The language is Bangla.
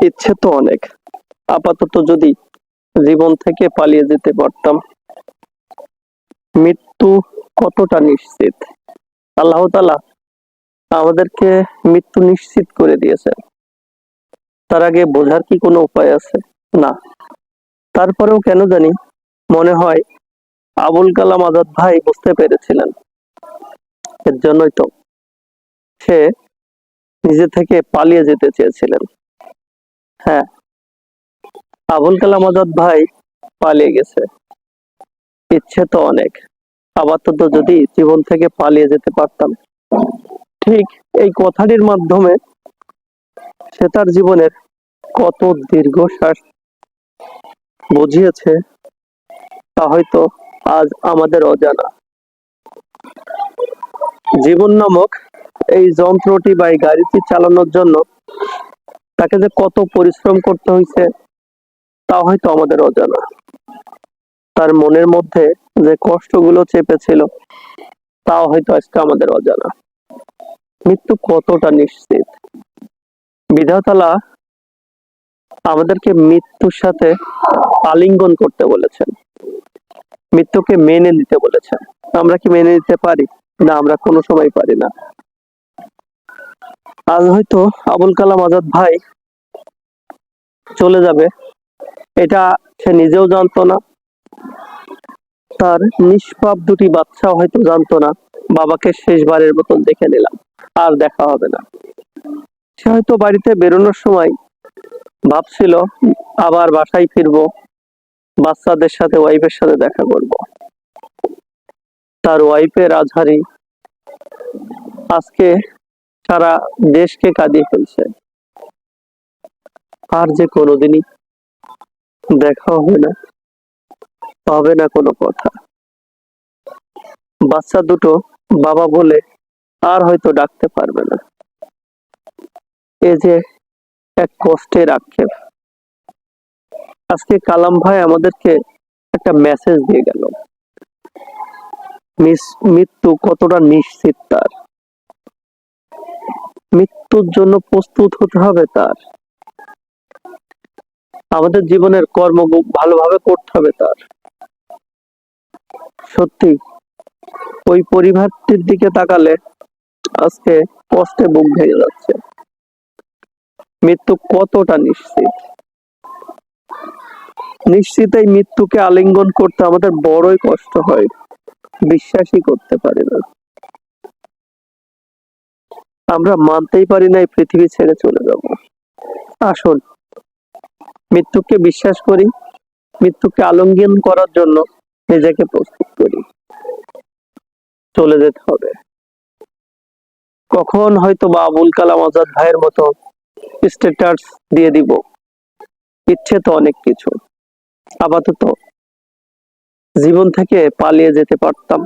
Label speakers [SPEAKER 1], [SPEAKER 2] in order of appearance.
[SPEAKER 1] ইচ্ছে তো অনেক, আপাতত যদি জীবন থেকে পালিয়ে যেতে পারতাম। মৃত্যু কতটা নিশ্চিত! আল্লাহ তাআলা আমাদেরকে মৃত্যু নিশ্চিত করে দিয়েছে। তার আগে বোঝার কি কোনো উপায় আছে? না। তারপরেও কেন জানি মনে হয় আবুল কালাম আজাদ ভাই বুঝতে পেরেছিলেন। এর জন্যই তো সে নিজে থেকে পালিয়ে যেতে চেয়েছিলেন। হ্যাঁ, আবুল কালাম আজাদ ভাই পালিয়ে গেছে। ইচ্ছে তো অনেক, আপাতত যদি জীবন থেকে পালিয়ে যেতে পারতাম। ঠিক এই কথাটির মাধ্যমে সে তার জীবনের কত দীর্ঘশ্বাস বুঝিয়েছে তা হয়তো আজ আমাদের অজানা। জীবন নামক এই যন্ত্রটি বা এই গাড়িটি চালানোর জন্য তাকে যে কত পরিশ্রম করতে হয়েছে তা হয়তো আমাদের অজানা। তার মনের মধ্যে যে কষ্টগুলো চেপেছিল তাও হয়তো আজকে আমাদের অজানা। মৃত্যু কতটা নিশ্চিত! বিধাতালা আমাদেরকে মৃত্যুর সাথে আলিঙ্গন করতে বলেছেন, মৃত্যুকে মেনে নিতে বলেছেন। আমরা কি মেনে নিতে পারি? না, আমরা কোনো সময় পারি না। আজ হয়তো আবুল কালাম আজাদ ভাই চলে যাবে, এটা সে নিজেও জানতো না, তার নিষ্পাপ দুটি বাচ্চাও হয়তো জানতো না। বাবাকে শেষবারের মতন দেখে নিলাম, আর দেখা হবে না। সে হয়তো বাড়িতে বেরোনোর সময় ভাবছিল আবার বাসায় ফিরবো, বাচ্চাদের সাথে ওয়াইফের সাথে দেখা করব। তার ওয়াইফের আজহারি আজকে সারা দেশকে কাঁদিয়ে ফেলছে। আর যে কোনোদিনই দেখা হবে না, হবে না কোনো কথা। বাচ্চা দুটো বাবা বলে আর হয়তো ডাকতে পারবে না। এ যে এক কষ্টের আক্ষেপ। আজকে কালাম ভাই আমাদেরকে একটা মেসেজ দিয়ে গেল, মৃত্যু কতটা নিশ্চিত তার। মৃত্যুর জন্য প্রস্তুত হতে হবে তার। আমাদের জীবনের কর্ম ভালোভাবে করতে হবে তার। সত্যি ওই পরিবারটির দিকে তাকালে আজকে কষ্টে বুক ভেঙে যাচ্ছে। মৃত্যু কতটা নিশ্চিত! নিশ্চিত এই মৃত্যুকে আলিঙ্গন করতে আমাদের বড়ই কষ্ট হয়, বিশ্বাসই করতে পারি না। আমরা মানতেই পারি না এই পৃথিবী ছেড়ে চলে যাব। আসুন মৃত্যুকে বিশ্বাস করি, মৃত্যুকে আলিঙ্গন করার জন্য নিজেকে প্রস্তুত করি। চলে যেতে হবে। কখন হয়তো বা আবুল কালাম আজাদ ভাইয়ের মতো স্ট্যাটাস দিয়ে দিব। ইচ্ছে তো অনেক কিছু, আপাতত জীবন থেকে পালিয়ে যেতে পারতাম।